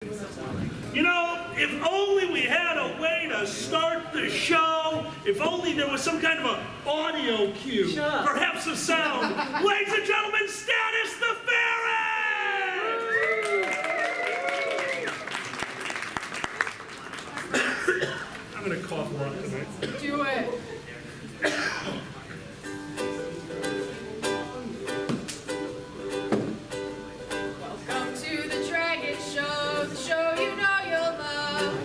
You know, if only we had a way to start the show, if only there was some kind of an audio cue, perhaps a sound. Ladies and gentlemen, Status the Ferret! I'm gonna cough a lot tonight. Do it. Welcome to the Dragon Show, the show you know you'll love.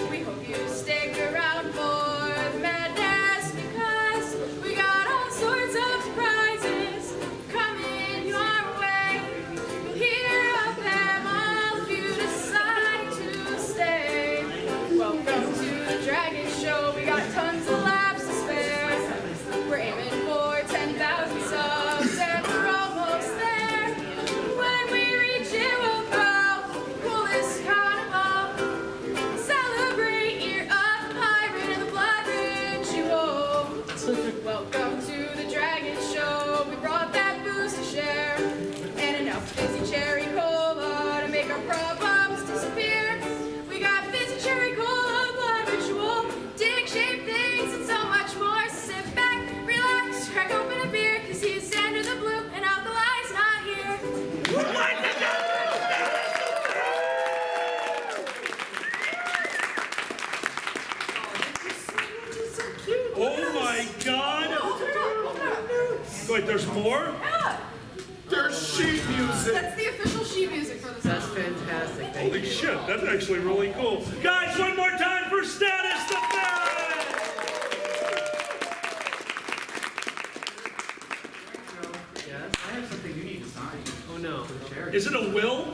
We hope you stick around for the madness because we got all sorts of surprises coming your way. You'll hear of them all if you decide to stay. Welcome to the Dragon Show, we got tons of laughs to spare. We're aiming for 10,000 subs and we're almost there. When we reach it, we'll throw the coolest carnival. Celebrate year of the pirate and the blood ritual. Welcome to the Dragon Show, we brought that booze to share. And enough fizzy cherry cola to make our problems disappear. We got fizzy cherry cola, blood ritual, dick-shaped things, and so much more. So sit back, relax, crack open a beer, cause he's Xander the Blue, and Alkali's not here. Oh my God! Wait, there's more? Yeah, There's sheet music. that's the official sheet music for the That's song. fantastic. Thank Holy you. shit, that's actually really cool. Guys, one more time for Status the Ferret! Yes? I have something you need to sign. Oh no. For the charity. Is it a will?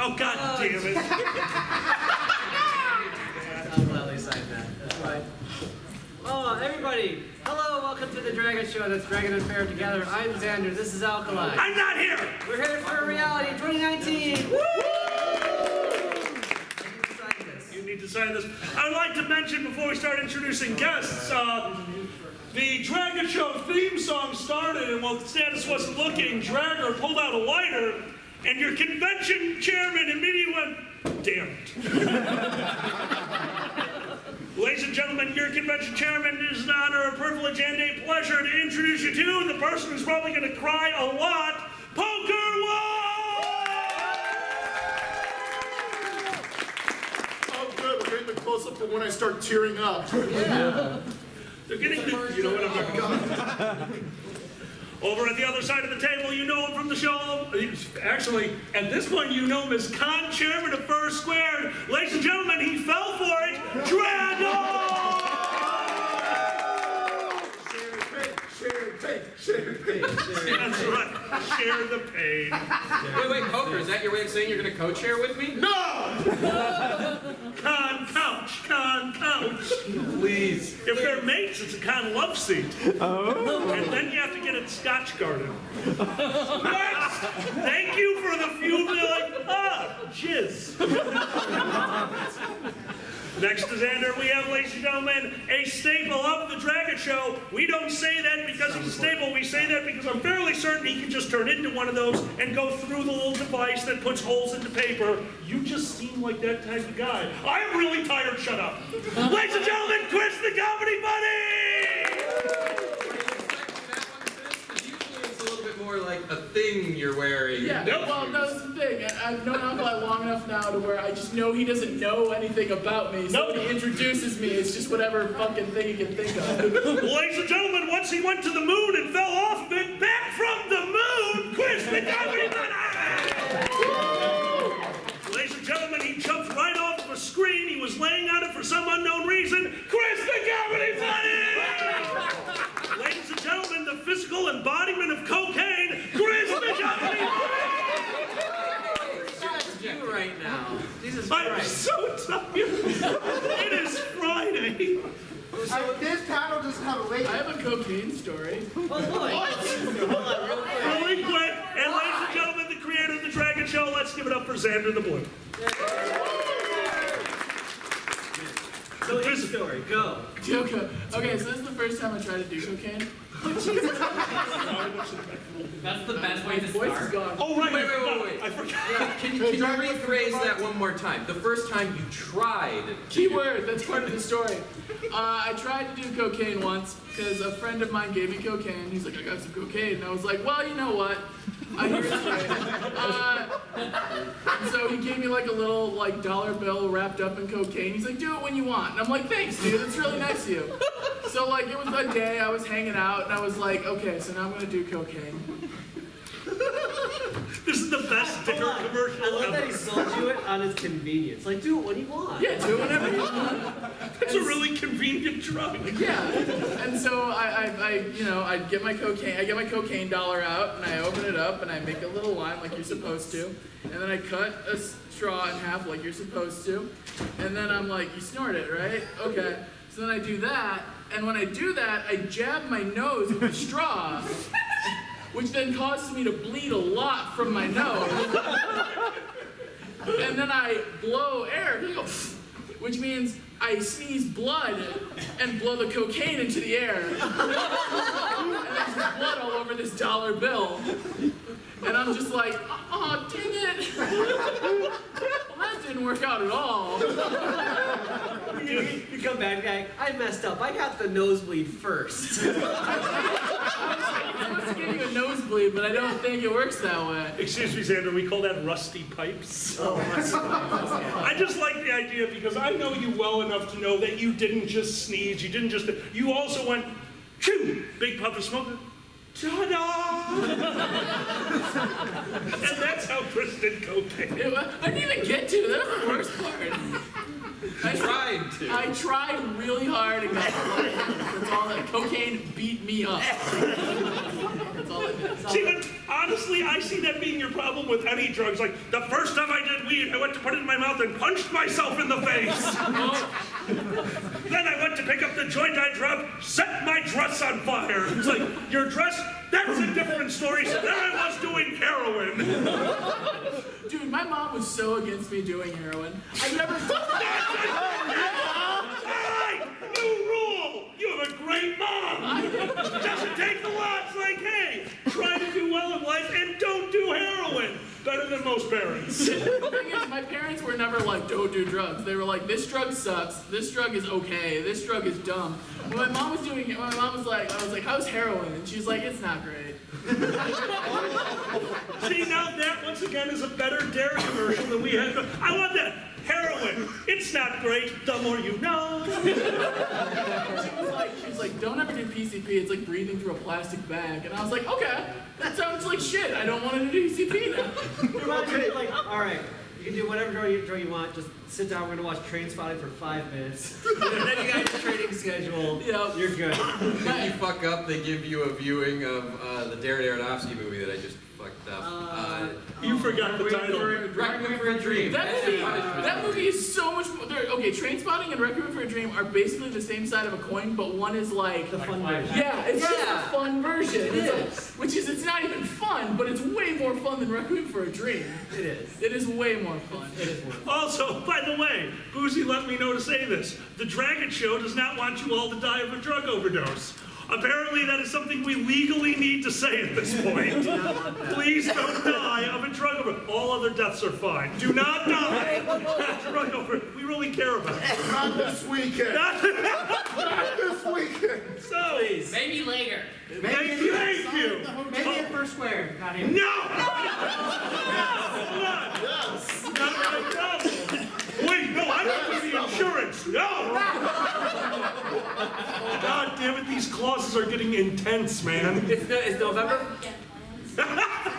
Oh, God damn it. I'll gladly sign that. That's right. Oh, everybody. Hello, welcome to the Dragon Show. That's Dragon and Fair together. I'm Xander. This is Alkali. I'm not here! We're here for reality 2019. Woo! You need to sign this. I would like to mention before we start introducing guests, the Dragon Show theme song started, and while Status wasn't looking, Dragger pulled out a lighter, and your convention chairman immediately went, damn it. Ladies and gentlemen, your convention chairman, it is an honor, a privilege, and a pleasure to introduce you to the person who's probably going to cry a lot, Poker Oh, good. We're getting the close-up for when I start tearing up. Yeah. They're getting the, you know what I'm talking about. Over at the other side of the table, you know him from the show. Actually, at this point, you know him as con chairman of First Square. Ladies and gentlemen, he fell for it. Drago! Share pain. That's right. Share the pain. Wait, Poker, is that your way of saying you're going to co-chair with me? No! Con couch. Please. If they're mates, it's a con love seat. Oh. And then you have to get it Scotch guarded. Next, thank you for the few who are like, jizz. Next to Xander, we have, ladies and gentlemen, a staple of the Dragon Show. We don't say that because he's a staple. We say that because I'm fairly certain he can just turn into one of those and go through the little device that puts holes into paper. You just seem like that type of guy. I'm really tired. Shut up. Ladies and gentlemen, Chris the Comedy Buddy! Usually it's a little bit more like a thing you're wearing. Yeah, well, no, that's the thing. I've known Alkali long enough now to where I just know he doesn't know anything about me. So when he introduces me, it's just whatever fucking thing he can think of. Ladies and gentlemen, once he went to the moon and fell off of it, back from the moon, Chris the Comedy Buddy! Ladies and gentlemen, he jumped right off of a screen. He was laying on it for some unknown reason. Chris the Comedy Buddy! Ladies and gentlemen, the physical embodiment of cocaine, Chris the Comedy Buddy! You right now. Jesus I'm Christ. so tired. It is Friday. This panel doesn't have a I rating. have a cocaine story. Oh, boy. Hold on, real quick. Really quick. And ladies and gentlemen, the creator of the Dragon Show, let's give it up for Xander the Blue. So his story, go. Okay, so this is the first time I tried to do cocaine. That's the best way to Voice is start. gone. Oh, right, Wait, I wait, forgot. wait, wait. I forgot. Yeah, can you rephrase that one more time? The first time you tried. Keyword, that's part of the story. I tried to do cocaine once because a friend of mine gave me cocaine. He's like, I got some cocaine. And I was like, well, you know what? I hear it's great. And so he gave me like a little like dollar bill wrapped up in cocaine. He's like, do it when you want. And I'm like, thanks, dude. That's really nice of you. So like it was a day I was hanging out and I was like, okay, so now I'm gonna do cocaine. This is the best sticker commercial I love that he ever. sold you it on his convenience. Like, do it when you want. Yeah, do it whenever you want. It's a really convenient drug. Yeah, and so I get my cocaine dollar out, and I open it up, and I make a little line like you're supposed to, and then I cut a straw in half like you're supposed to, and then I'm like, you snort it, right? Okay. So then I do that, and when I do that, I jab my nose with the straw, which then causes me to bleed a lot from my nose, and then I blow air, which means I sneeze blood and blow the cocaine into the air. And there's just blood all over this dollar bill. And I'm just like, oh, dang it. Well, that didn't work out at all. You come back, guy. I messed up. I got the nosebleed first. I'm supposed to give you a nosebleed, but I don't think it works that way. Excuse me, Xander, we call that rusty pipes. Oh, I just like the idea because I know you well enough to know that you didn't just sneeze, you also went, choo, big puff of smoke, ta-da! And that's how Chris did cocaine. I didn't even get to. That was the worst part. I tried really hard and got that's all that cocaine beat me up. That's all it did. See, but honestly, I see that being your problem with any drugs. Like, the first time I did weed, I went to put it in my mouth and punched myself in the face. Then I went to pick up the joint I dropped, set my dress on fire. It's like, your dress? That's a different story. So there I was doing heroin. Dude, my mom was so against me doing heroin. I never. Hey, new rule! You have a great mom! Doesn't take the law. It's like, hey, try to do well in life and don't do heroin. Better than most parents. The thing is, my parents were never like, don't do drugs. They were like, this drug sucks. This drug is okay. This drug is dumb. When my mom was doing it, my mom was like, I was like, how's heroin? And she's like, it's not great. See, now that once again is a better dairy commercial than we had. I want that. Heroin. It's not great. The more you know. She was like, don't ever do PCP. It's like breathing through a plastic bag. And I was like, okay, that sounds like shit. I don't want to do PCP now. Okay, like, all right, you can do whatever drug you want. Just sit down. We're gonna watch Train Spotting for 5 minutes. And then you got your training schedule. Yep. You're good. If you fuck up, they give you a viewing of the Darren Aronofsky movie that I just fucked up. You forgot the title. Requiem for a Dream. That movie is so much more. Okay, Trainspotting and Requiem for a Dream are basically the same side of a coin, but one is like. The fun version. Yeah, it's just Yeah. a fun version. It is. Which is, it's not even fun, but it's way more fun than Requiem for a Dream. It is. It is way more fun. It is worth it. Also, by the way, Boozy let me know to say this. The Dragon Show does not want you all to die of a drug overdose. Apparently, that is something we legally need to say at this point. Please don't die of a drug overdose. All other deaths are fine. Do not die of a drug overdose. We really care about it. Not this weekend. Not This weekend. so. Please. Maybe later. Thank you. Maybe at First Square. Not here. No! Hold on. Yes. Not my problem. Wait, no, I don't do the insurance. No! God damn it, these clauses are getting intense, man. It's November.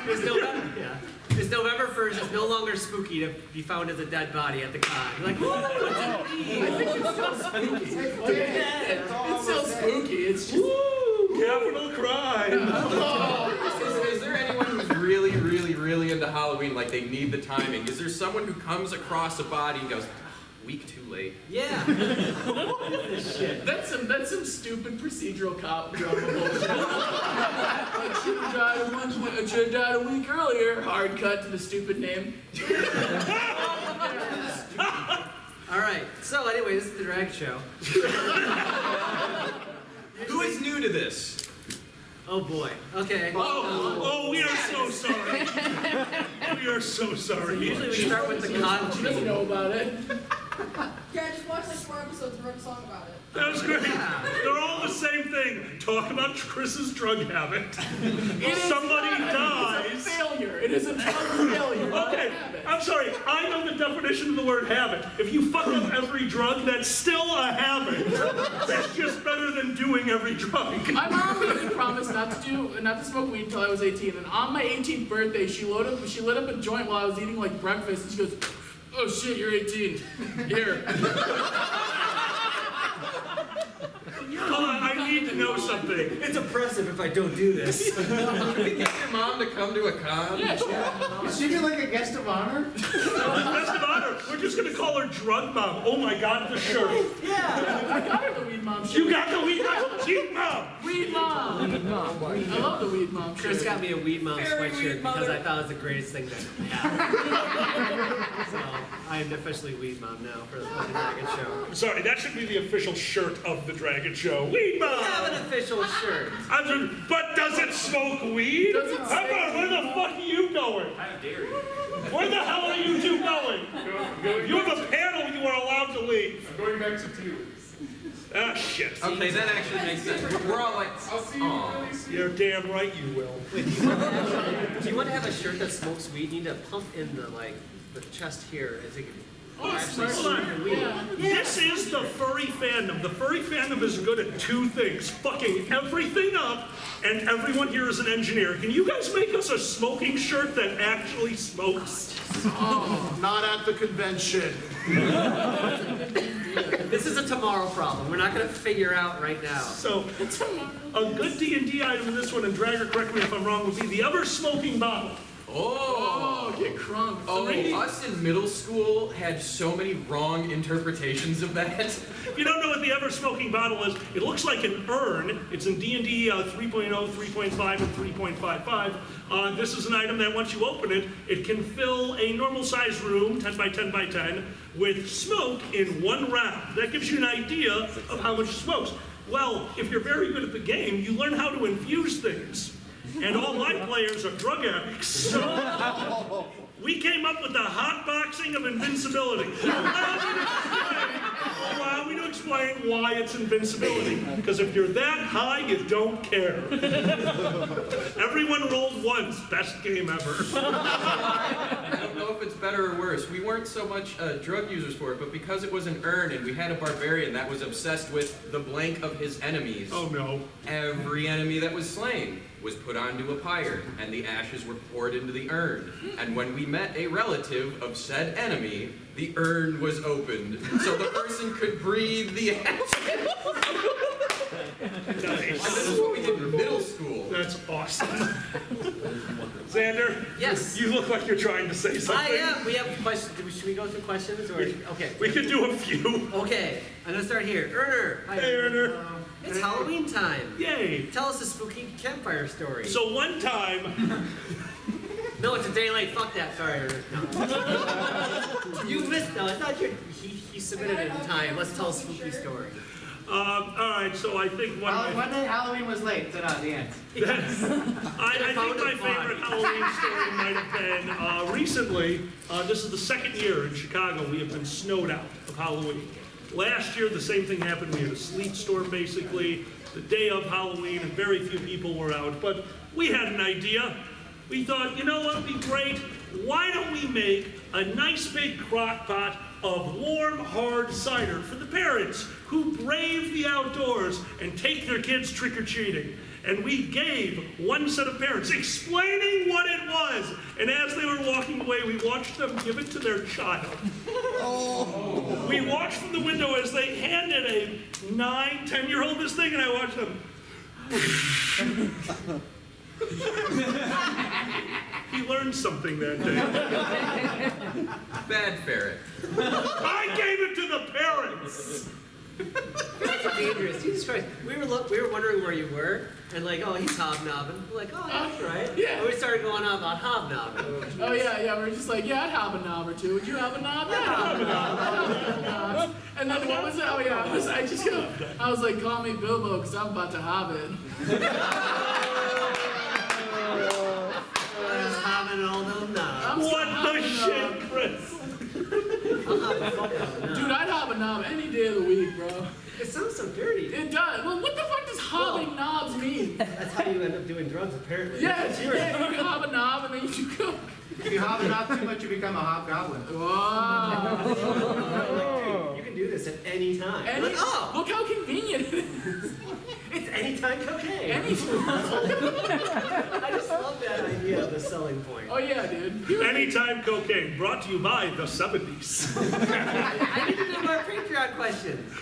It's November. Yeah. It's November 1st. It's no longer spooky to be found as a dead body at the con. You're like, whoa, what's that mean? It's still spooky. It's just. Capital crime. Is there anyone who's really, really, really into Halloween, like they need the timing? Is there someone who comes across a body and goes, week too late? Yeah. That's some stupid procedural cop drama bullshit. Like, should have died a week earlier. Hard cut to the stupid name. All right. So anyway, this is the drag show. Who is new to this? Oh boy. Okay. Oh, we are so sorry. We are so sorry. Usually we start with the She doesn't con. know about it. Yeah, I just watched like 4 episodes and wrote a song about it. That was great. They're all the same thing. Talk about Chris's drug habit. Somebody dies. It's a failure. It is a drug failure. not a Okay, habit. I'm sorry. I know the definition of the word habit. If you fuck up every drug, that's still a habit. That's just better than doing every drug. My mom made me promise not to smoke weed until I was 18. And on my 18th birthday, she lit up a joint while I was eating like breakfast. And she goes, "Oh shit, you're 18. Here." Hold on, I need to know something. It's oppressive if I don't do this. Can we get your mom to come to a con? Yeah, sure. Is she like a guest of honor? That's the honor. We're just gonna call her drug mom. Oh my god, the shirt. I got her the weed mom shirt. You got the weed mom. Cheap mom. Weed mom. I love the weed mom shirt. Chris got me a Weed Mom Very sweatshirt weed because mother. I thought it was the greatest thing to have. So I am officially Weed Mom now for the Dragon Show. I'm sorry, that should be the official shirt of the Dragon Show. Weed We have mom. an official shirt. But does it smoke weed? Does it How about, where the fuck are you going? How dare you? Where the hell are you two going? You have a panel you are allowed to leave. I'm going back to Teal. Ah, shit. Okay, that actually makes sense. We're all like, I'll see you really soon. You're damn right you will. Wait, do you want to have a shirt that smokes weed? You need to pump in the chest here as it can actually Hold smoke on. the weed. This is the furry fandom. The furry fandom is good at two things: fucking everything up, and everyone here is an engineer. Can you guys make us a smoking shirt that actually smokes? Not at the convention. This is a tomorrow problem. We're not going to figure out right now. So, a good D&D item in this one, and Dragger, correct me if I'm wrong, would be the ever-smoking bottle. Oh, get crunk. Oh, us in middle school had so many wrong interpretations of that. If you don't know what the ever-smoking bottle is, it looks like an urn. It's in D&D 3.0, 3.5, and 3.55. This is an item that once you open it, it can fill a normal-sized room, 10 by 10 by 10, with smoke in one round. That gives you an idea of how much it smokes. Well, if you're very good at the game, you learn how to infuse things. And all my players are drug addicts. So we came up with the hot boxing of invincibility. Allow me to explain why it's invincibility. Because if you're that high, you don't care. Everyone rolled once. Best game ever. I don't know if it's better or worse. We weren't so much drug users for it, but because it was an urn and we had a barbarian that was obsessed with the blank of his enemies, Oh no. every enemy that was slain was put onto a pyre, and the ashes were poured into the urn. And when we met a relative of said enemy, the urn was opened, so the person could breathe the ashes. And this is what we did in middle school. That's awesome. Xander? Yes. You look like you're trying to say something. I am. We have questions. Should we go through questions? Or okay. We could do a few. Okay. I'm going to start here. Erner. Hi, Hey, Erner. It's Halloween time. Yay. Tell us a spooky campfire story. So one time, No, it's a day late. Fuck that. Sorry, Erner. No. You missed. No, it's not your. He submitted it in time. Let's tell a spooky story. all right, so I think one of my, One day Halloween was late. The end. I think my favorite Halloween story might have been recently, this is the second year in Chicago we have been snowed out of Halloween. Last year, the same thing happened. We had a sleet storm, basically, the day of Halloween, and very few people were out. But we had an idea. We thought, you know what would be great? Why don't we make a nice big crock pot of warm, hard cider for the parents who brave the outdoors and take their kids trick-or-treating. And we gave one set of parents explaining what it was. And as they were walking away, we watched them give it to their child. We watched from the window as they handed a 9, 10-year-old this thing, and I watched them. He learned something that day. Bad ferret. I gave it to the parents. That's dangerous. Jesus Christ. We were wondering where you were, and like, oh, he's hobnobbing. We're like, oh, that's right. Yeah. And we started going on about hobnobbing. Oh yeah, we're just like, yeah, I'd have a knob or two. Would you have a knob? Yeah, I'd have a knob. And then what was it? Oh yeah, I was like, call me Bilbo because I'm about to hobbit. The shit, Chris. Dude, I'd hop a knob any day of the week, bro. It sounds so dirty. It does. Well, what the fuck does hobbing knobs mean? That's how you end up doing drugs, apparently. Yeah, you hop a knob and then you go. If you hop it up too much, you become a hobgoblin. Wow. Like, dude, you can do this at any time. Any, Like, oh, look how convenient it is. it's anytime cocaine. Anytime. I just love that idea of the selling point. Oh yeah, dude. Anytime cocaine, brought to you by the 70s. I need to do more Patreon questions.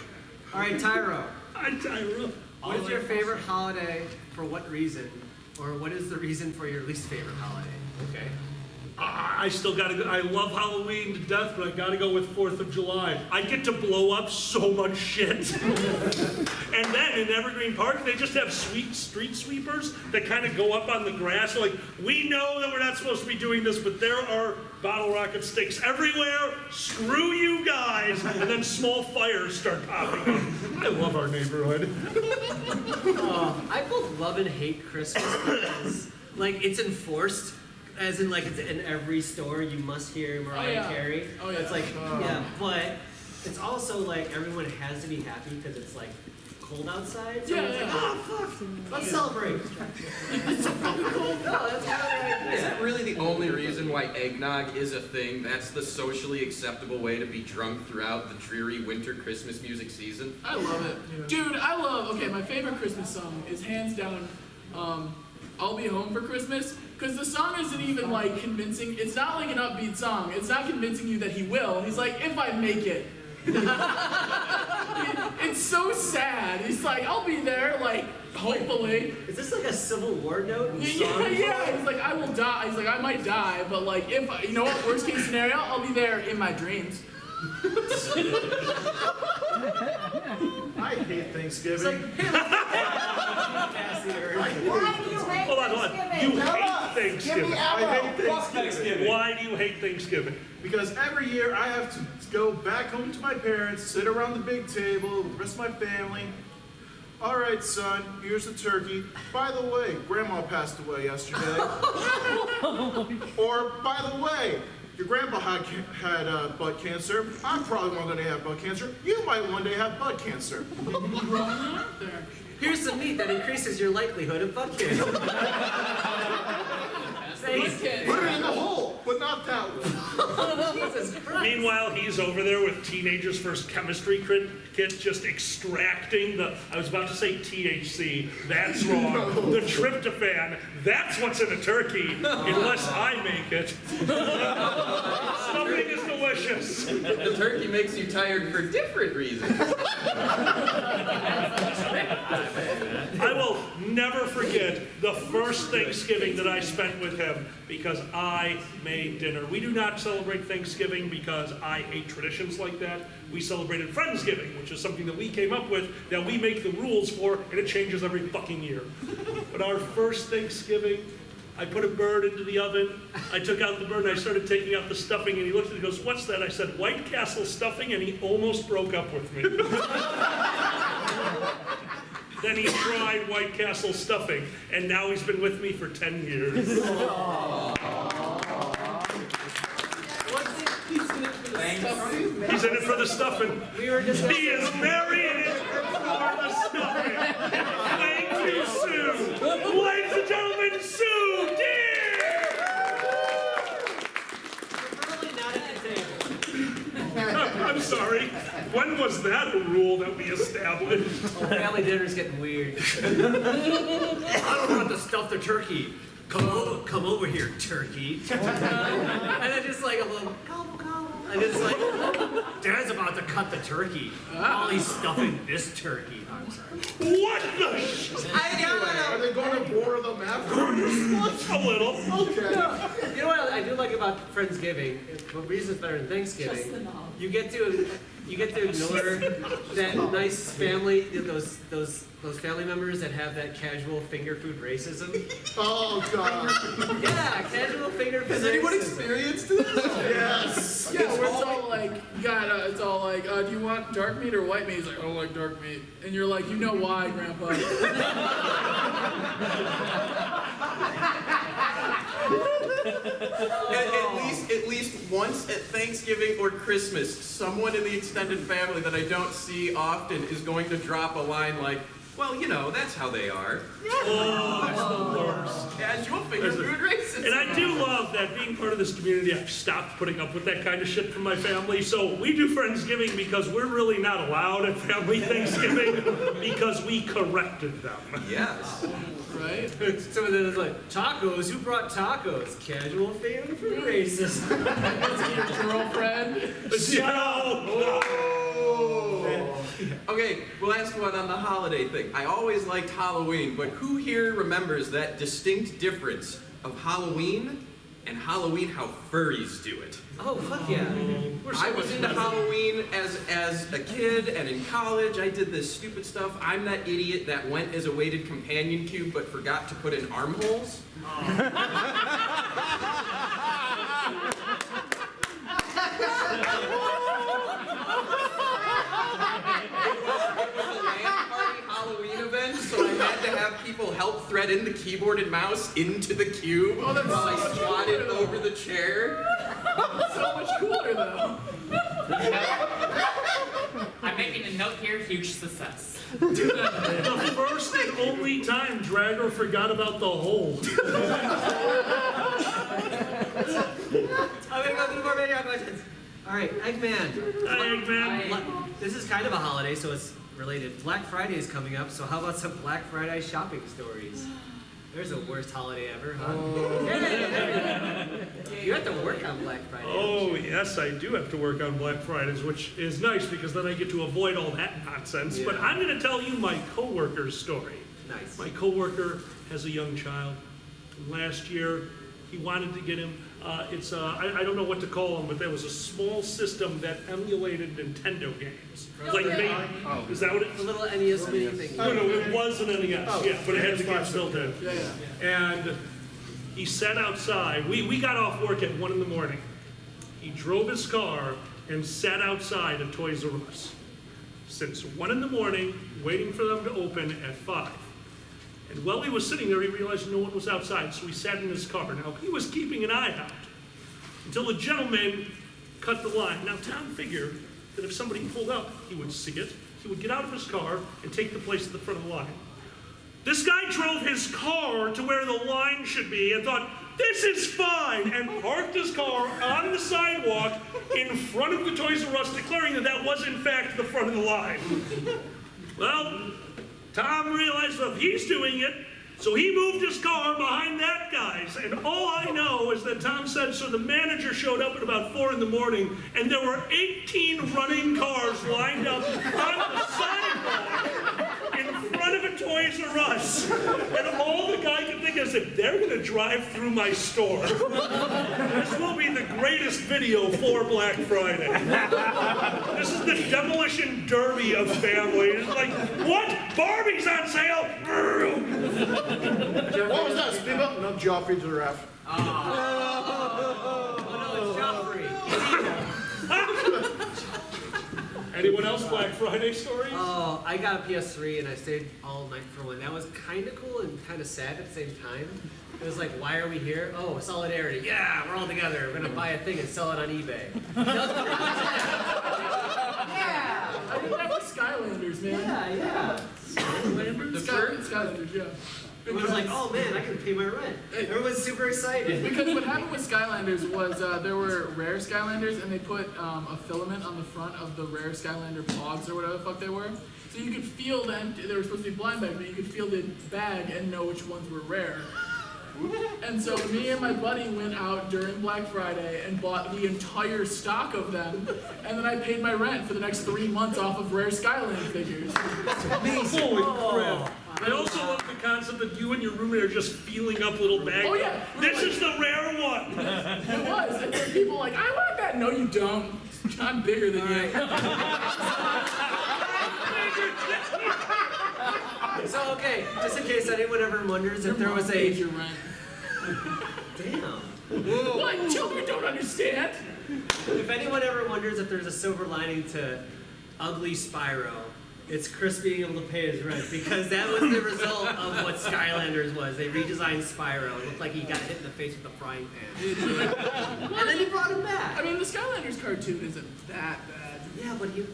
All right, Tyro. Tyra. What is your favorite holiday? For what reason? Or what is the reason for your least favorite holiday? Okay. I still gotta go. I love Halloween to death, but I gotta go with 4th of July. I get to blow up so much shit. And then in Evergreen Park, they just have sweet street sweepers that kind of go up on the grass. Like, we know that we're not supposed to be doing this, but there are bottle rocket sticks everywhere. Screw you guys. And then small fires start popping up. I love our neighborhood. I both love and hate Christmas because, like, it's enforced. As in, like, it's in every store, you must hear Mariah Carey. Oh, yeah. It's like, yeah, but it's also like everyone has to be happy because it's like cold outside. So it's like, oh, fuck, let's celebrate. It's so fucking cold. No, that's kind of right. Is that really the only reason why eggnog is a thing? That's the socially acceptable way to be drunk throughout the dreary winter Christmas music season? I love it. Dude, okay, my favorite Christmas song is hands down, I'll Be Home for Christmas. Because the song isn't even like convincing. It's not like an upbeat song. It's not convincing you that he will. He's like, if I make it. It's so sad. He's like, I'll be there, like, hopefully. Is this like a Civil War note in Yeah, song? yeah. He's like, I will die. He's like, I might die, but like, if you know what? Worst case scenario, I'll be there in my dreams. I hate Thanksgiving. It's like, hey, Cassie or Why do you hate Hold on. Thanksgiving? You hate Thanksgiving. I hate Thanksgiving. Why do you hate Thanksgiving? Because every year I have to go back home to my parents, sit around the big table with the rest of my family. All right, son, here's the turkey. By the way, Grandma passed away yesterday. Or, by the way, your grandpa had butt cancer. I'm probably one day have butt cancer. You might one day have butt cancer. here's some meat that increases your likelihood of butt cancer. Put it in the hole, but not that one. Jesus Christ. Meanwhile, he's over there with Teenager's First Chemistry Kit, just extracting the, I was about to say THC, that's wrong. The tryptophan, that's what's in a turkey, unless I make it. Stuffing is delicious. The turkey makes you tired for different reasons. I will never forget the first Thanksgiving that I spent with him because I made dinner. We do not celebrate Thanksgiving because I hate traditions like that. We celebrated Friendsgiving, which is something that we came up with that we make the rules for, and it changes every fucking year. But our first Thanksgiving, I put a bird into the oven. I took out the bird and I started taking out the stuffing, and he looked at it and goes, "What's that?" I said, "White Castle stuffing," and he almost broke up with me. Then he tried White Castle stuffing, and now he's been with me for 10 years. He's in it for the stuffing. We were just He is very in it for the stuffing. Thank you, Sue. Ladies and gentlemen, Sue Deer! really not at the table. I'm sorry. When was that a rule that we established? Family dinner's getting weird. I don't want to stuff the turkey. Come over here, turkey. And then just like a little gobble gobble. And it's like, Dad's about to cut the turkey while he's stuffing this turkey. I'm sorry. What the Are they going to bore them afterwards? A little. Okay. You know what I do like about Friendsgiving? What reason's better than Thanksgiving? You get to ignore that nice family, those family members that have that casual finger food racism. Oh, God. Yeah, casual finger food. Has anyone racism. experienced this? Yes. Yeah, where it's all like, it's all like, do you want dark meat or white meat? He's like, I don't like dark meat. And you're like, you know why, Grandpa? At once at Thanksgiving or Christmas, someone in the extended family that I don't see often is going to drop a line like, well, you know, that's how they are. Oh, that's the worst. Casual finger food racism. And I do love that being part of this community, I've stopped putting up with that kind of shit from my family. So we do Friendsgiving because we're really not allowed at family Thanksgiving because we corrected them. Yes. Right? Some of them is like, tacos? Who brought tacos? Casual favor for racism. That's your girlfriend. No. Okay, last one on the holiday thing. I always liked Halloween, but who here remembers that distinct difference of Halloween and Halloween how furries do it? Oh, fuck yeah. I was into Halloween as a kid and in college. I did this stupid stuff. I'm that idiot that went as a weighted companion cube but forgot to put in armholes. It was a LAN party Halloween event, so I had to have people help thread in the keyboard and mouse into the cube Oh, that's while I so squatted cool. over the chair. So much cooler though. I'm making a note here, huge success. The first and only time Dragger forgot about the hole. I'm gonna go through more video questions. All right, Eggman. Hi, Eggman. This is kind of a holiday, so it's related. Black Friday is coming up, so how about some Black Friday shopping stories? There's the worst holiday ever, huh? You have to work on Black Friday. Oh, yes, I do have to work on Black Fridays, which is nice because then I get to avoid all that nonsense. But Yeah. I'm going to tell you my coworker's story. Nice. My coworker has a young child. Last year, he wanted to get him, I don't know what to call them, but there was a small system that emulated Nintendo games. Like, is that what it The little NES mini thing. No, it was an NES, yeah, but it had the games built in. Yeah. And he sat outside. We got off work at 1 in the morning. He drove his car and sat outside at Toys R Us since 1 in the morning, waiting for them to open at 5. And while he was sitting there, he realized no one was outside, so he sat in his car. Now, he was keeping an eye out until a gentleman cut the line. Now, Tom figured that if somebody pulled up, he would see it, he would get out of his car and take the place at the front of the line. This guy drove his car to where the line should be and thought, this is fine, and parked his car on the sidewalk in front of the Toys R Us, declaring that that was in fact the front of the line. Well, Tom realized that if he's doing it, so he moved his car behind that guy's. And all I know is that Tom said, so the manager showed up at about 4 in the morning, and there were 18 running cars lined up on the sidewalk in front of a Toys R Us. And all the guy could think is, if they're going to drive through my store, this will be the greatest video for Black Friday. This is the demolition derby of family. It's like, what? Barbie's on sale? What was that, Speedboat? No, Joffrey Giraffe. Oh no, it's Joffrey. Anyone else Black Friday stories? Oh, I got a PS3 and I stayed all night for one. That was kind of cool and kind of sad at the same time. It was like, why are we here? Oh, solidarity. Yeah, we're all together. We're gonna buy a thing and sell it on eBay. Yeah. I did that with Skylanders, man. Yeah. Skylanders, yeah. It was like, oh man, I can pay my rent. Everyone's super excited. Because what happened with Skylanders was there were rare Skylanders and they put a filament on the front of the rare Skylander pods or whatever the fuck they were. So you could feel them, they were supposed to be blind bags, but you could feel the bag and know which ones were rare. And so me and my buddy went out during Black Friday and bought the entire stock of them, and then I paid my rent for the next 3 months off of rare Skylander figures. Holy crap. I also love the concept that you and your roommate are just feeling up little bags. Oh, yeah. This is the rare one. It was. And then people were like, I want that. No, you don't. I'm bigger than you. So okay, just in case anyone ever wonders if there was Paid a your rent. damn. What? Children don't understand. If anyone ever wonders if there's a silver lining to Ugly Spyro, it's Chris being able to pay his rent because that was the result of what Skylanders was. They redesigned Spyro. It looked like he got hit in the face with a frying pan. And then he brought him back. I Year's cartoon isn't that bad. Yeah, but you.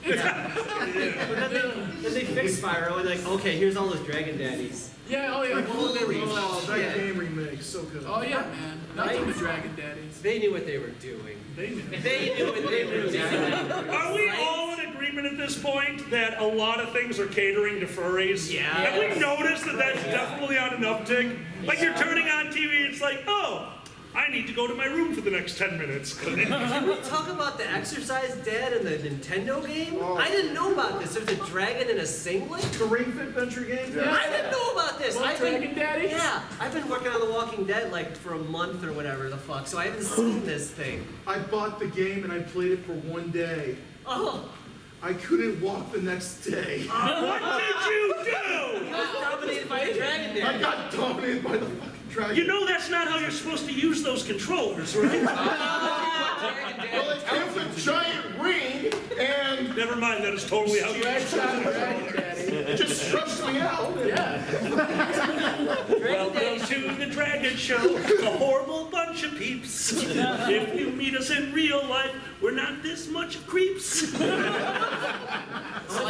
It's, But then they fix Spyro and like, okay, here's all those Dragon Daddies. yeah, oh yeah. Oh, that Yeah. game remake, so good. Oh yeah, man. Nothing but Dragon Daddies. They knew what they were doing. They knew. They knew what they were doing. Are we all in agreement at this point that a lot of things are catering to furries? Yeah. Have we noticed that that's definitely on an uptick? Like you're turning on TV, it's like, oh, I need to go to my room for the next 10 minutes. Can we talk about the Exercise Dad and the Nintendo game? Oh. I didn't know about this. There's a dragon in a singlet? The Ring Fit Adventure game? I didn't know about this. What, Dragon Daddy? Yeah, I've been working on The Walking Dead like for a month or whatever the fuck, so I haven't seen this thing. I bought the game and I played it for one day. Oh, I couldn't walk the next day. What did you do? he was dominated by a dragon I Dad. got dominated by the fucking dragon. You know that's not how you're supposed to use those controllers, right? Well, it came with a giant ring and Never mind, that is totally how you Red Shot Dragon Daddy. it just stretched me out. Yeah. Welcome to the Dragon Show, a horrible bunch of peeps. If you meet us in real life, we're not this much of creeps. All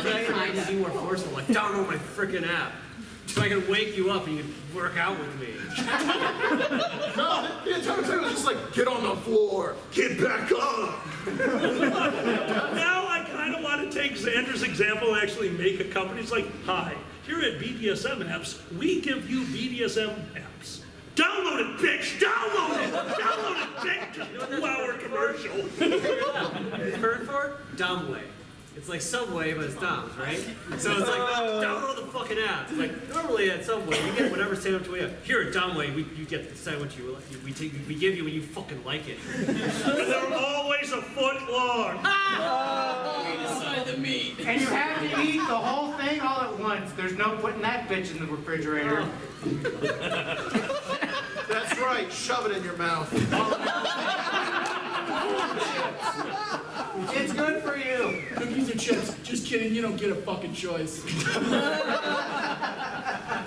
Dragon Dad is more forceful, like download my freaking app. So I can wake you up and you can work out with me. No, the entire time it was just like, get on the floor, get back up. Now I kind of want to take Xander's example and actually make a company. It's like, hi, here at BDSM Apps, we give you BDSM apps. Download it, bitch! Download it! Download it, bitch! Just 2-hour commercial. It's heard for DOMway. It's like Subway, but it's Dom's, right? So it's like, download the fucking app. It's like, normally at Subway, you get whatever sandwich we have. Here at DOMway, you get the sandwich we give you when you fucking like it. And they're always a foot long. Decide the meat. And you have to eat the whole thing all at once. There's no putting that bitch in the refrigerator. That's right, shove it in your mouth. It's good for you. Cookies or chips? Just kidding. You don't get a fucking choice.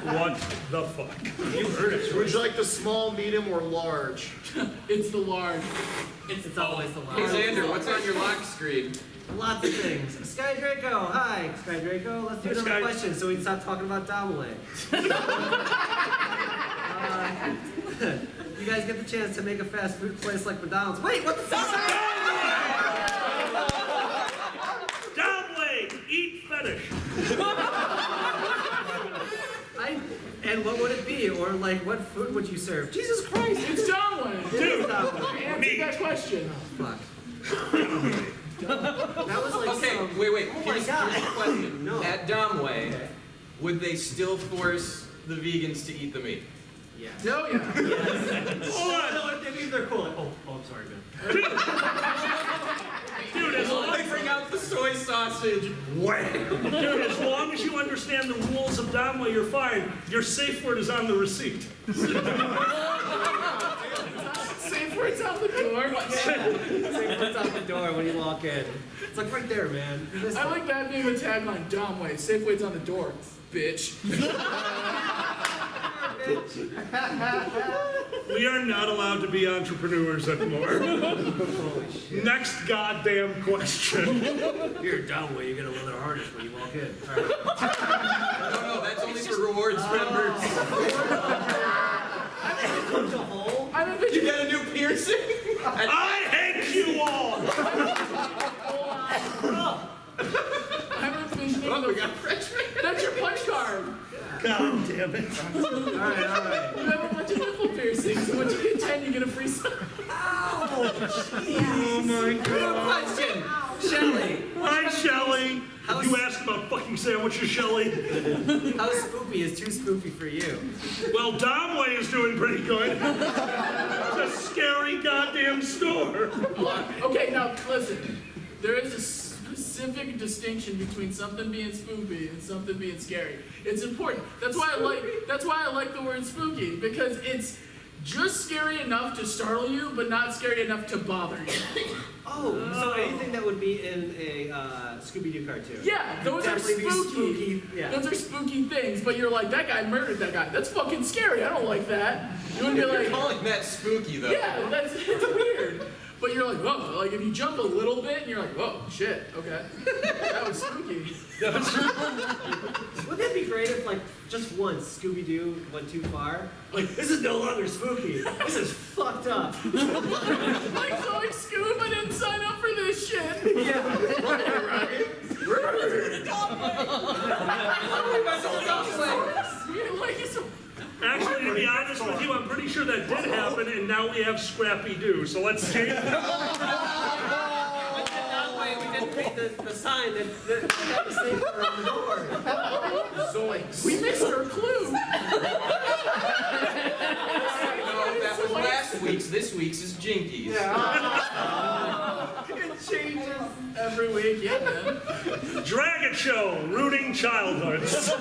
What the fuck? You heard it. Would you like the small, medium, or large? It's the large. It's always the Hey, last. Xander, what's on your lock screen? Lots of things. Sky Draco, hi. Sky Draco, let's do Hey, another Sky. question so we can stop talking about DOMway. You guys get the chance to make a fast food place like McDonald's. Wait, what the fuck? DOMway, eat fetish. And what would it be? Or like, what food would you serve? Jesus Christ! It's DOMway. Dude, Answer meat. that question. Fuck. That was like Okay, some- wait. Oh my Here's God. the question. No. At DOMway, Okay. would they still force the vegans to eat the meat? Yeah. No, yeah. Hold on. No, if they leave, they're cool. Oh, I'm sorry, man. Dude, as long They bring out the soy sausage. Dude, as long as you understand the rules of DOMway, you're fine. Your safe word is on the receipt. Safe words out the door. Say what's out the door when you walk in. It's like right there, man. I like that being a tagline. DOMway. Safe words on the door. Bitch. We are not allowed to be entrepreneurs anymore. Next goddamn question. Here, DOMway, you get a little harness when you walk in. All right. No, that's only for rewards members. The hole? I'm You envisioning. get a new piercing? I hate you all! I'm envisioning. Oh, we got Frenchman. That's your punch card. God damn it. All right. You have a bunch of nipple piercings, and once you get 10, you get a free side. Oh my Good god. question. Shelly, Hi, Shelly. How's- You asked about fucking sandwiches, Shelly. how spoopy is too spoopy for you? Well, DOMway is doing pretty good. It's a scary goddamn store. Okay, now listen. There is a specific distinction between something being spooky and something being scary. It's important. That's why I like the word spooky, because it's just scary enough to startle you, but not scary enough to bother you. Oh, so anything that would be in a Scooby-Doo cartoon. Yeah, those are Definitely be spooky. Yeah. Those are spooky things, but you're like, that guy murdered that guy. That's fucking scary. I don't like that. You would be You're like, calling that spooky, though. yeah, it's weird. but you're like, whoa, like if you jump a little bit and you're like, whoa, shit, okay. That was spooky. Wouldn't that be great if, like, just once Scooby-Doo went too far? Like, this is no longer spooky. This is fucked up. Like going scuba didn't sign up for this shit. Yeah. Like it's Actually, to be honest with you, I'm pretty sure that did happen, and now we have Scrappy-Doo, so let's change it. That way we didn't make the sign that had to say around the door. we missed our clue. No, that was last week's. This week's is Jinkies. It changes every week, yeah, man. Dragon Show, rooting childhoods. All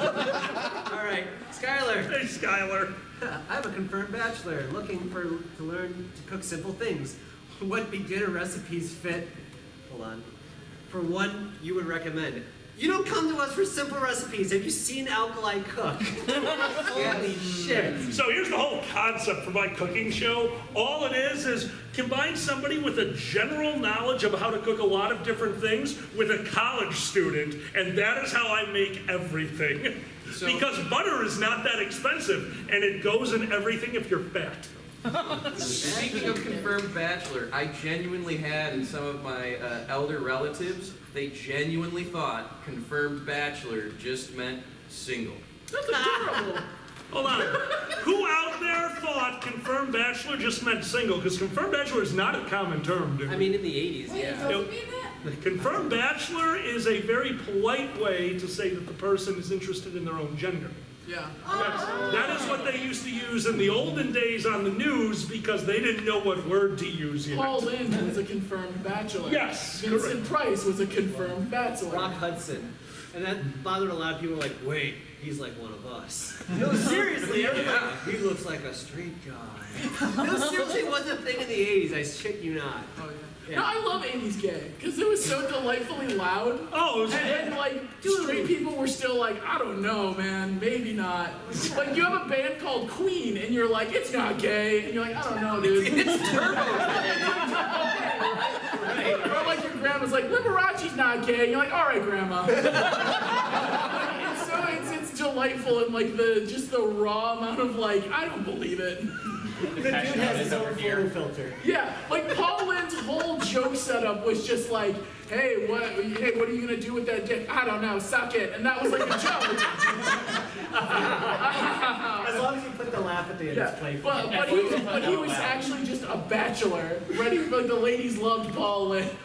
right, Skylar. Hey, Skylar. I have a confirmed bachelor looking to learn to cook simple things. What beginner recipes fit? Hold on. For one, you would recommend. You don't come to us for simple recipes. Have you seen Alkali cook? Holy shit. So here's the whole concept for my cooking show. All it is combine somebody with a general knowledge of how to cook a lot of different things with a college student, and that is how I make everything. So- Because butter is not that expensive, and it goes in everything if you're fat. Speaking of confirmed bachelor, I genuinely had some of my elder relatives, they genuinely thought confirmed bachelor just meant single. That's adorable. Hold on. Who out there thought confirmed bachelor just meant single? Because confirmed bachelor is not a common term, dude. I mean, in the 80s, Wait, it yeah. doesn't mean that? Confirmed bachelor is a very polite way to say that the person is interested in their own gender. Yeah. That is what they used to use in the olden days on the news because they didn't know what word to use yet. Paul Lynde was a confirmed bachelor. Yes, Vincent Price was a confirmed bachelor. Rock Hudson. And that bothered a lot of people like, wait, he's like one of us. No, seriously, everybody, he looks like a straight guy. No, seriously, was a thing in the 80s, I shit you not. Oh, yeah. Yeah. No, I love 80s gay because it was so delightfully loud. Oh, it was, And like, straight people were still like, I don't know, man, maybe not. Like, you have a band called Queen, and you're like, it's not gay. And you're like, I don't know, dude. It's turbo. Or like your grandma's like, Liberace's not gay. And you're like, all right, grandma. So it's delightful and like just the raw amount of like, I don't believe it. The dude has his own photo filter. Yeah, like Paul Lynde's whole joke setup was just like, hey, what are you gonna do with that dick? I don't know, suck it. And that was like a joke. As long as you put the laugh at the end, it's playful. But he was actually just a bachelor, ready for like the ladies loved Paul Lynde.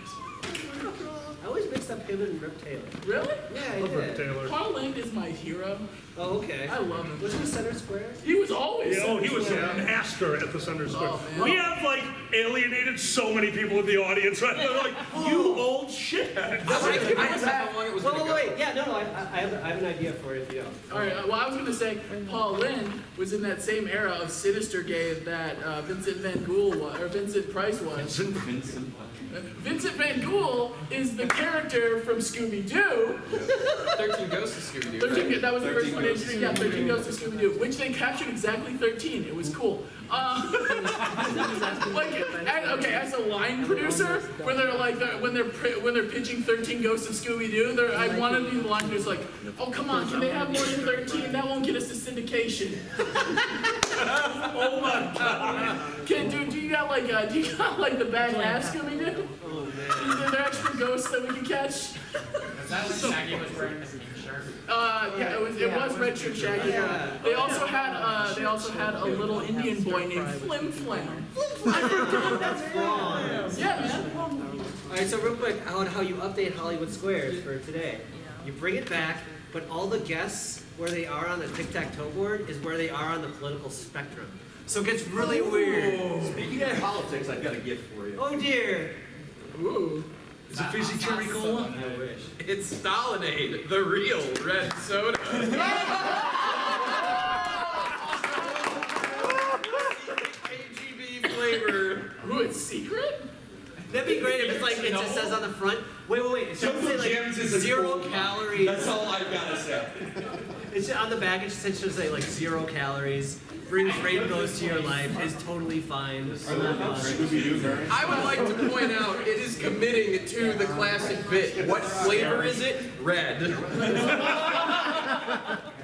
I always mixed up him and Rip Taylor. Really? Yeah, I Love Rip did. Taylor. Paul Lynde is my hero. Oh, okay. I love him. Was he center square? He was always. Yeah, oh, he was a Yeah. master at the Center Square. Oh, man. We have like alienated so many people in the audience, right? They're like, you old shithead. I just how long it was gonna go. Wait. Yeah, no, I have an idea for it if you don't. All right. Well, I was gonna say Paul Lynde was in that same era of sinister gay that Vincent Van Gogh was, or Vincent Price was. Vincent Van Gogh is the character from Scooby-Doo. 13 Ghosts of Scooby-Doo, right? That was the first 13 one. Ghosts of Yeah, 13 Ghosts of Scooby-Doo, which they captured exactly 13. It was cool. Okay, as a line producer, when they're pitching 13 Ghosts of Scooby-Doo, I want to be the line producer like, oh come on, can they have more than 13? That won't get us to syndication. Oh my God. Do you got like the bad half Scooby-Doo? Oh, man. Are there extra ghosts that we can catch? Is that when Shaggy was wearing his shirt? Yeah, it was Red Shirt Shaggy. Yeah. They also had a little Indian boy named Flim Flam. That's wrong. Yeah, man. All right, so real quick, how you update Hollywood Squares for today. You bring it back, but all the guests, where they are on the tic-tac-toe board, is where they are on the political spectrum. So it gets really weird. Speaking of politics, I've got a gift for you. Oh dear. Ooh. Is it fizzy cherry cola? I wish. It's Stalinade, the real red soda. KGB flavor. Ooh, it's secret? That'd be great if it's like, it just says on the front, wait, it should say like James is a 0 cool- calories. That's all I've got to say. It's on the back, it should say like 0 calories. brings rainbows to your life is totally fine. I would like to point out it is committing to the classic bit. What flavor is it? Red.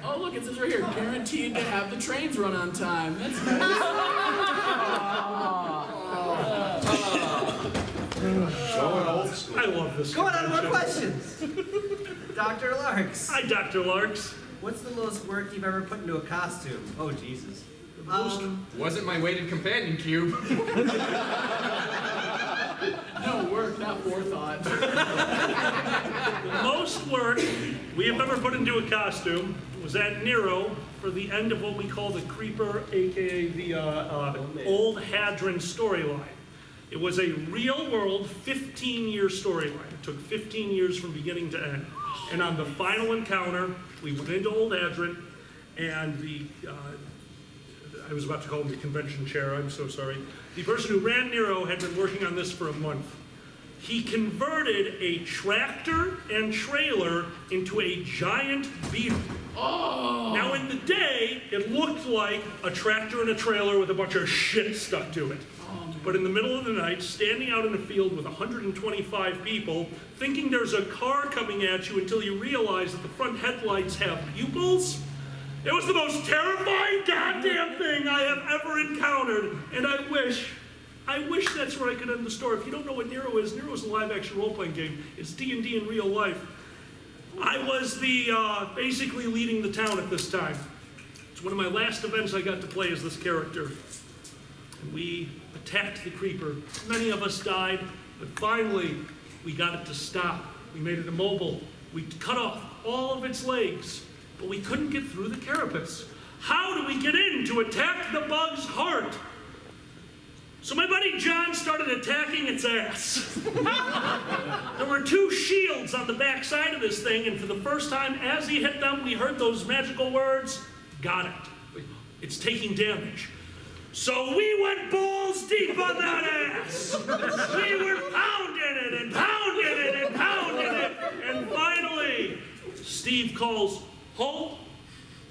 Oh, look, it says right here, guaranteed to have the trains run on time. That's nice. I love this. Going on to convention. more questions. Dr. Larks. Hi, Dr. Larks. What's the most work you've ever put into a costume? Oh, Jesus. Wasn't my weighted companion cube. No work, not forethought. The most work we have ever put into a costume was at Nero for the end of what we call the Creeper, aka the Old Hadron storyline. It was a real-world 15-year storyline. It took 15 years from beginning to end. And on the final encounter, we went into Old Hadron, and I was about to call him the convention chair, I'm so sorry. The person who ran Nero had been working on this for a month. He converted a tractor and trailer into a giant beetle. Oh! Now in the day, it looked like a tractor and a trailer with a bunch of shit stuck to it. But in the middle of the night, standing out in a field with 125 people, thinking there's a car coming at you until you realize that the front headlights have pupils, it was the most terrifying goddamn thing I have ever encountered, and I wish that's where I could end the story. If you don't know what Nero is a live-action role-playing game. It's D&D in real life. I was basically leading the town at this time. It's one of my last events I got to play as this character. And we attacked the creeper. Many of us died, but finally we got it to stop. We made it immobile. We cut off all of its legs, but we couldn't get through the carapace. How do we get in to attack the bug's heart? So my buddy John started attacking its ass. There were 2 shields on the back side of this thing, and for the first time as he hit them, we heard those magical words, got it. It's taking damage. So we went balls deep on that ass. We were pounding it and pounding it and pounding it. And finally, Steve calls, halt.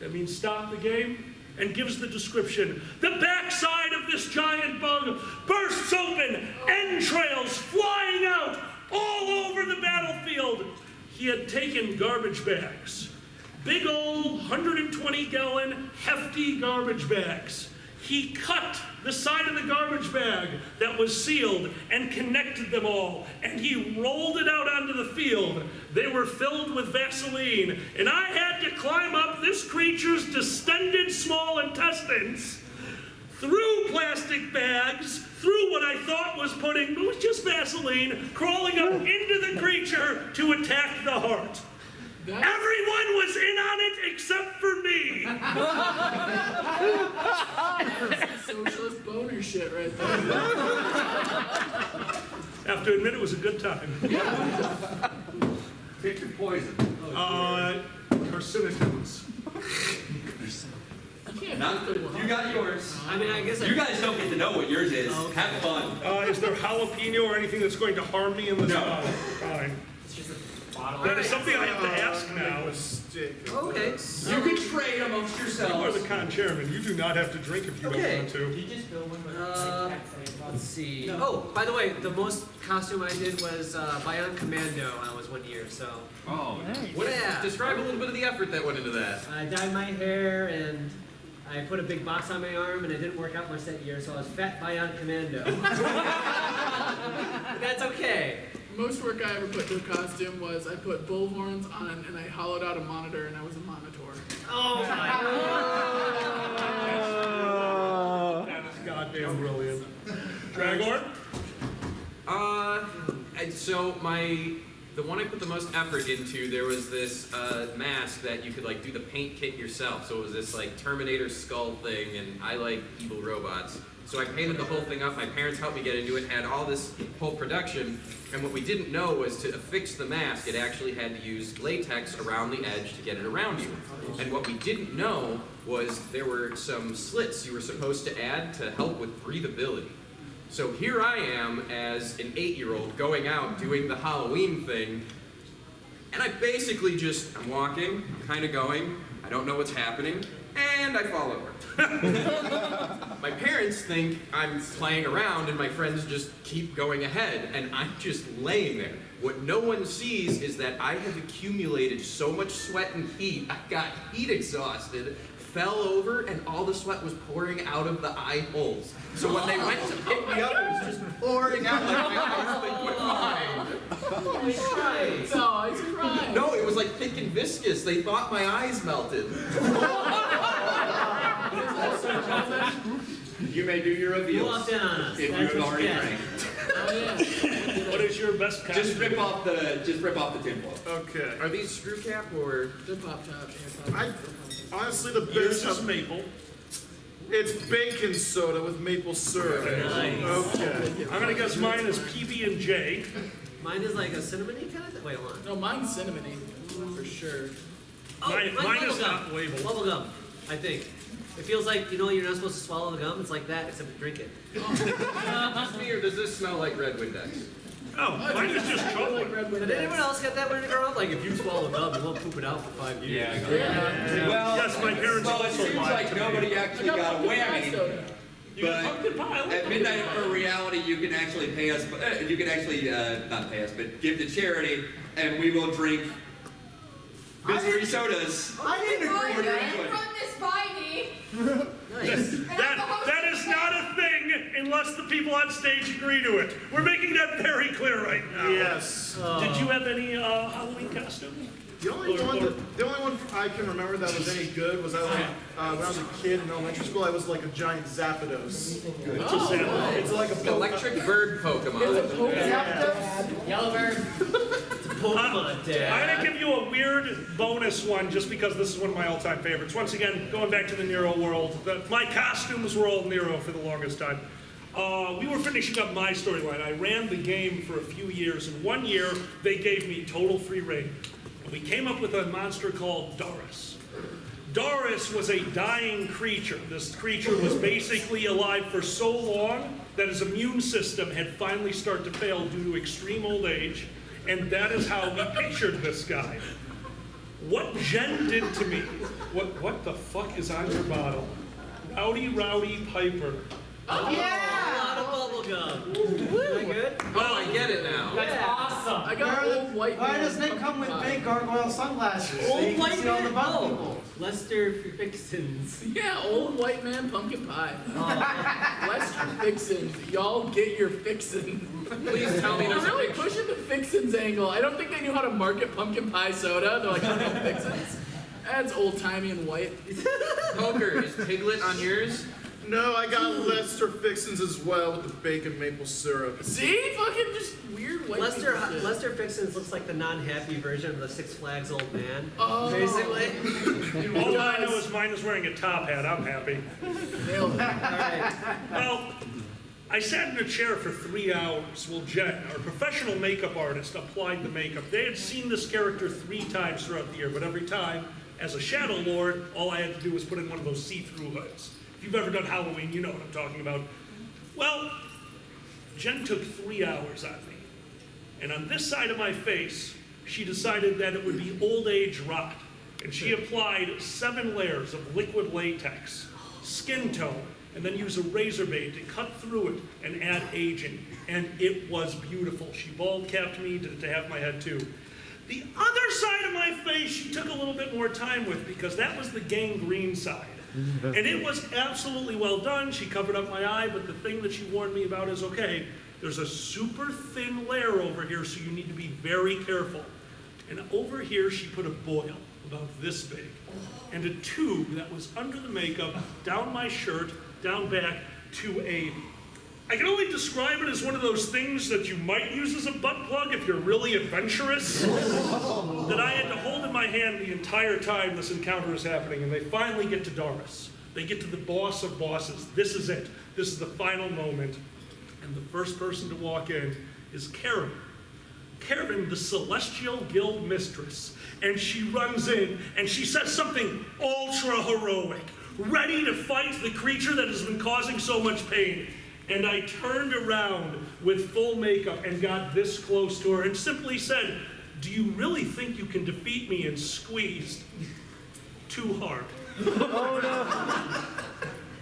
That means stop the game. And gives the description. The backside of this giant bug bursts open, entrails flying out all over the battlefield. He had taken garbage bags. Big old 120-gallon hefty garbage bags. He cut the side of the garbage bag that was sealed and connected them all, and he rolled it out onto the field. They were filled with Vaseline, and I had to climb up this creature's distended small intestines, through plastic bags, through what I thought was pudding, but it was just Vaseline, crawling up into the creature to attack the heart. Everyone was in on it except for me. That's socialist boner shit right there. I have to admit it was a good time. Pick your poison. Carcinogens. You got yours. I mean, I guess You guys don't get to know what yours is. Okay. Have fun. Is there jalapeno or anything that's going to harm me in this No. bottle? Fine. That is something I have to ask now. Okay. You can trade amongst You are yourselves. the con chairman. You do not have to drink if you Okay. don't want to. Let's see. Oh, by the way, the most costume I did was Bionic Commando. I was 1 year, so. Oh, What, Yeah. Describe a little bit of the effort that went into that. I dyed my hair and I put a big box on my arm, and it didn't work out much that year, so I was Fat Bionic Commando. But that's okay. Most work I ever put to a costume was I put bull horns on and I hollowed out a monitor and I was a monitor. Oh my God. That is goddamn brilliant. Dragor? So the one I put the most effort into, there was this mask that you could like do the paint kit yourself. So it was this like Terminator skull thing, and I like evil robots. So I painted the whole thing up. My parents helped me get into it, had all this whole production. And what we didn't know was to affix the mask, it actually had to use latex around the edge to get it around you. And what we didn't know was there were some slits you were supposed to add to help with breathability. So here I am as an 8-year-old going out doing the Halloween thing, and I basically I'm walking, kind of going, I don't know what's happening, and I fall over. My parents think I'm playing around and my friends just keep going ahead, and I'm just laying there. What no one sees is that I have accumulated so much sweat and heat, I got heat exhausted, fell over, and all the sweat was pouring out of the eye holes. So when they went to pick me up, it was just pouring out like my eyes liquid fine. No, he's crying. No, it was like thick and viscous. They thought my eyes melted. You may do your You reveals. walked in on us. If you That's have what already get. drank. Oh, yeah. What is your best costume? Just rip off the tinfoil. Okay. Are these screw cap or? They're pop top. Yeah, pop I top. honestly the Yours best. is maple. It's baking soda with maple syrup. Nice. Okay. I'm gonna guess mine is PB&J. Mine is like a cinnamony kind of thing. Wait, hold on. No, mine's cinnamony, for sure. Oh, Mine is bubblegum. not labeled. Bubblegum, I think. It feels like, you know, you're not supposed to swallow the gum. It's like that, except you drink it. Just me, or does this smell like Red Windex? Oh, mine is just chocolate. Did anyone else get that when you grow up? Like, if you swallow gum, you won't poop it out for 5 years. Well, Yes, my parents well, it also seems lied like to me. nobody actually got a whammy. You got But pumpkin pie. I like at pumpkin Midnight pie. for Reality, you can actually pay us. You can actually not pay us, but give to charity, and we will drink misery sodas. I didn't Boy, agree with you that. run this by me. Nice. That is not a thing unless the people on stage agree to it. We're making that very clear right now. Yes. Did you have any Halloween costumes? The only one I can remember that was any good was when I was a kid in elementary school. I was like a giant Zapdos. It's like a Electric bird Pokemon. Yellow bird. Pokemon, Dad. I'm gonna give you a weird bonus one just because this is one of my all-time favorites. Once again, going back to the Nero world, my costumes were all Nero for the longest time. We were finishing up my storyline. I ran the game for a few years, and one year they gave me total free reign. And we came up with a monster called Doris. Doris was a dying creature. This creature was basically alive for so long that his immune system had finally started to fail due to extreme old age, and that is how we pictured this guy. What Jen did to me, what the fuck is on your bottle? Rowdy Piper. Oh, yeah! A lot of bubblegum. Is that good? Oh, I get it now. That's awesome. I got old white Why man doesn't it come with big gargoyle sunglasses? So you Old can white see all the man? bug Oh, people. Lester Fixins. Yeah, old white man pumpkin pie. Lester Fixins. Y'all get your fixins. Please tell me They're there's a really picture. pushing the fixins angle. I don't think they knew how to market pumpkin pie soda. They're like, I don't know fixins. That's old timey and white. Poker, is Piglet on yours? No, I got Lester Fixins as well with the bacon maple syrup. See? Fucking just weird white people shit. Lester Fixins looks like the non-happy version of the Six Flags old man. Oh. Basically. All I know is mine is wearing a top hat. I'm happy. Nailed it. Alright. Well, I sat in a chair for 3 hours while Jen, our professional makeup artist, applied the makeup. They had seen this character 3 times throughout the year, but every time, as a Shadow Lord, all I had to do was put in one of those see-through hoods. If you've ever done Halloween, you know what I'm talking about. Well, Jen took 3 hours on me. And on this side of my face, she decided that it would be old age rot. And she applied 7 layers of liquid latex, skin tone, and then used a razor blade to cut through it and add aging. And it was beautiful. She bald capped me to have my head too. The other side of my face she took a little bit more time with because that was the gangrene side. And it was absolutely well done. She covered up my eye, but the thing that she warned me about is, okay, there's a super thin layer over here, so you need to be very careful. And over here, she put a boil about this big, and a tube that was under the makeup, down my shirt, down back, to I can only describe it as one of those things that you might use as a butt plug if you're really adventurous, that I had to hold in my hand the entire time this encounter is happening, and they finally get to Doris. They get to the boss of bosses. This is it. This is the final moment. And the first person to walk in is Karen. Karen, the Celestial Guild Mistress. And she runs in, and she says something ultra-heroic, ready to fight the creature that has been causing so much pain. And I turned around with full makeup and got this close to her and simply said, "Do you really think you can defeat me?" and squeezed too hard.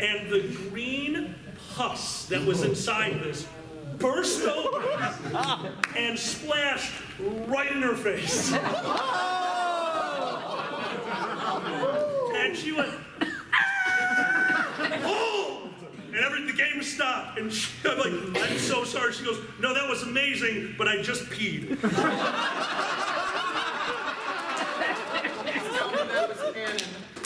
And the green pus that was inside this burst open and splashed right in her face. And she went, hold! And the game stopped. And I'm like, I'm so sorry. She goes, no, that was amazing, but I just peed.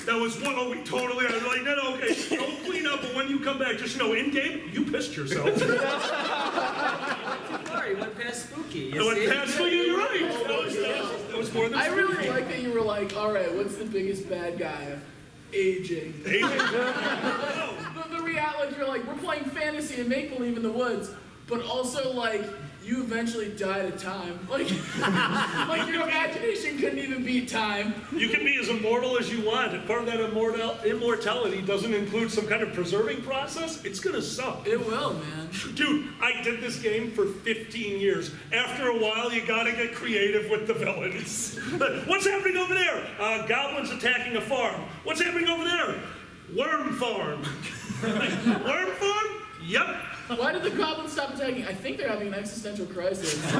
That was one, oh, we totally, I was like, no, okay, don't clean up, but when you come back, just know, in game, you pissed yourself. Sorry, you went past spooky. I went past spooky, you're right. That was more than I really spooky. like that you were like, all right, what's the biggest bad guy? Aging. Aging? The reality, like, you're like, we're playing fantasy and make-believe in the woods, but also, like, you eventually died of time. Like, like your imagination couldn't even beat time. You can be as immortal as you want. If part of that immortality doesn't include some kind of preserving process, it's gonna suck. It will, man. Dude, I did this game for 15 years. After a while, you gotta get creative with the villains. What's happening over there? Goblins attacking a farm. What's happening over there? Worm farm. Worm farm? Yep. Why did the goblins stop attacking? I think they're having an existential crisis. We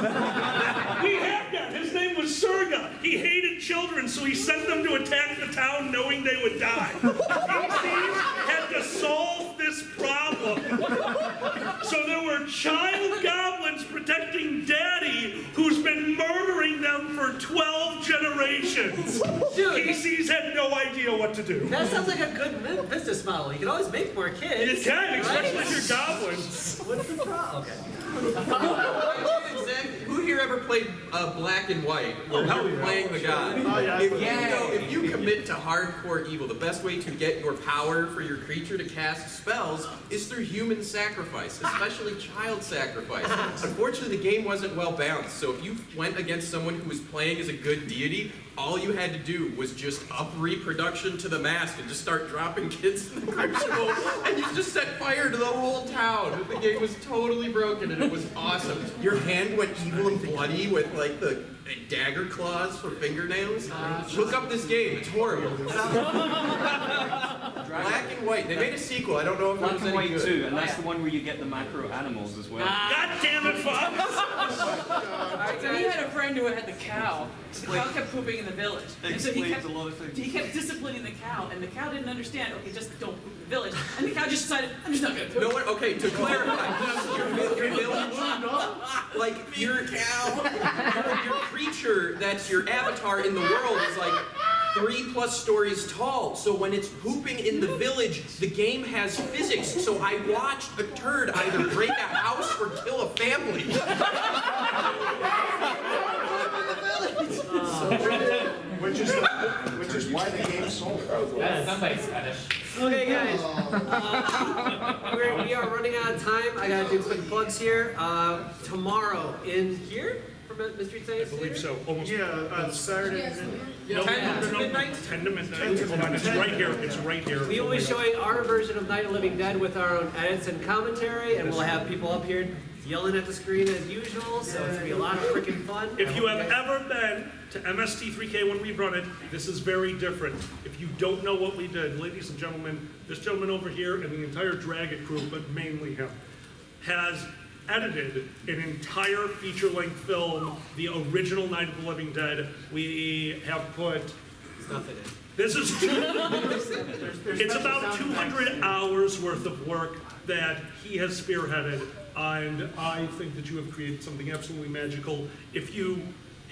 had that. His name was Surga. He hated children, so he sent them to attack the town knowing they would die. PCs had to solve this problem. So there were child goblins protecting Daddy, who's been murdering them for 12 generations. Dude, PCs had no idea what to do. that sounds like a good business model. You can always make more kids. You can, especially right? if you're goblins. What's the problem? Okay. Exactly. Who here ever played Black and White? Where you're playing the god. yeah. If you commit to hardcore evil, the best way to get your power for your creature to cast spells is through human sacrifice, especially child sacrifice. Unfortunately, the game wasn't well balanced, so if you went against someone who was playing as a good deity, all you had to do was just up reproduction to the mask and just start dropping kids in the crucible, and you just set fire to the whole town. The game was totally broken, and it was awesome. Your hand went evil and bloody with like the dagger claws for fingernails. Look up this game; it's horrible. Black and White. They made a sequel. I don't know if it Black was and any White good. too, and that's the one where you get the macro animals as well. God damn it, Fox! We had a friend who had the cow. The cow kept pooping in the village. And so Explains a lot of things. he kept disciplining the cow, and the cow didn't understand, okay, just don't poop in the village. And the cow just decided, I'm just not gonna poop. No one. Okay, to clarify, your village, like your creature that's your avatar in the world is like 3+ stories tall. So when it's pooping in the village, the game has physics. So I watched a turd either break a house or kill a family. Which is why the game sold. Somebody's fetish. Okay, guys. We are running out of time. I gotta do quick plugs here. Tomorrow in here from Mystery Science I believe Theater? so. Almost. Yeah, Saturday. No, 10 to midnight? 10 to midnight. Hold on, it's right here. It's right here. We will be showing our version of Night of the Living Dead with our own edits and commentary, and we'll have people up here yelling at the screen as usual, so it's gonna be a lot of freaking fun. If you have ever been to MST3K when we run it, this is very different. If you don't know what we did, ladies and gentlemen, this gentleman over here and the entire Dragon crew, but mainly him, has edited an entire feature-length film, the original Night of the Living Dead. We have put Stuff in it. This is it's about 200 hours worth of work that he has spearheaded, and I think that you have created something absolutely magical. If you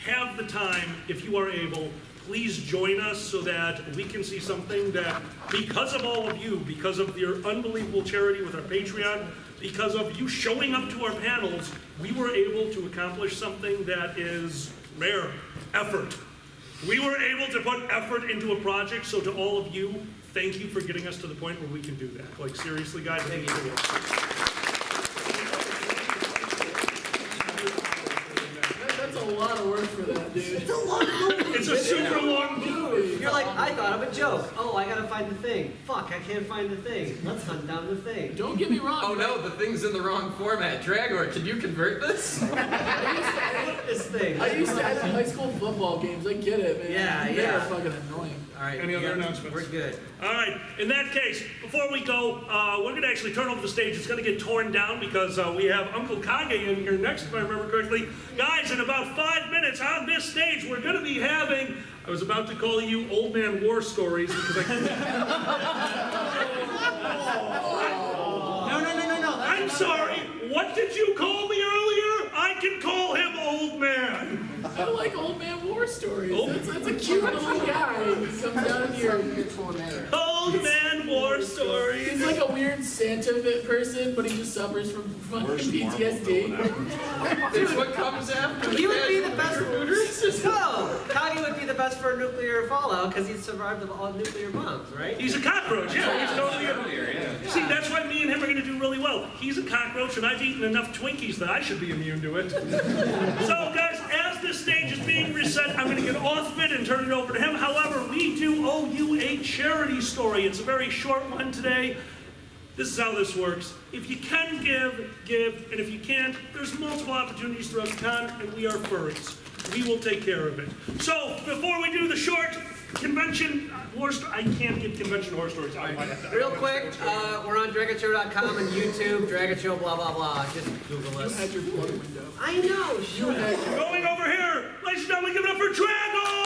have the time, if you are able, please join us so that we can see something that, because of all of you, because of your unbelievable charity with our Patreon, because of you showing up to our panels, we were able to accomplish something that is rare: effort. We were able to put effort into a project, so to all of you, thank you for getting us to the point where we can do that. Like, seriously, guys, thank you. That's a lot of work for that, dude. It's a long movie. It's a super long movie. You're like, I thought of a joke. Oh, I gotta find the thing. Fuck, I can't find the thing. Let's hunt down the thing. Don't get me wrong. Oh no, the thing's in the wrong format. Dragor, can you convert this? This thing. thing. I used to have high school football games. I get it, man. Yeah, They're yeah. fucking annoying. All right. Any other announcements? We're good. All right, in that case, before we go, we're going to actually turn over the stage. It's going to get torn down because we have Uncle Kage in here next, if I remember correctly. Guys, in about 5 minutes on this stage, we're going to be having, I was about to call you old man war stories because I No. I'm sorry, what did you call me earlier? I can call him old man. I like old man war stories. Oh. That's a cute little guy. He comes down here. Old man war stories. He's like a weird Santa person, but he just suffers from fucking PTSD. It's what comes after. He would be the best. No, Kage would be the best for nuclear fallout because he's survived all nuclear bombs, right? He's a cockroach, yeah, he's totally Earlier, yeah. See, that's why me and him are going to do really well. He's a cockroach, and I've eaten enough Twinkies that I should be immune to it. So, guys, as this stage is being reset, I'm going to get off of it and turn it over to him. However, we do owe you a charity story. It's a very short one today. This is how this works. If you can give, and if you can't, there's multiple opportunities throughout the con, and we are furries. We will take care of it. So, before we do the short convention horror story, I can't give convention horror stories. I might have to. Real quick, we're on DragonShow.com and YouTube, Dragon Show, blah, blah, blah. Just Google You us. had your blood window. I know, shut up. Going over here, ladies and gentlemen, give it up for Dragon!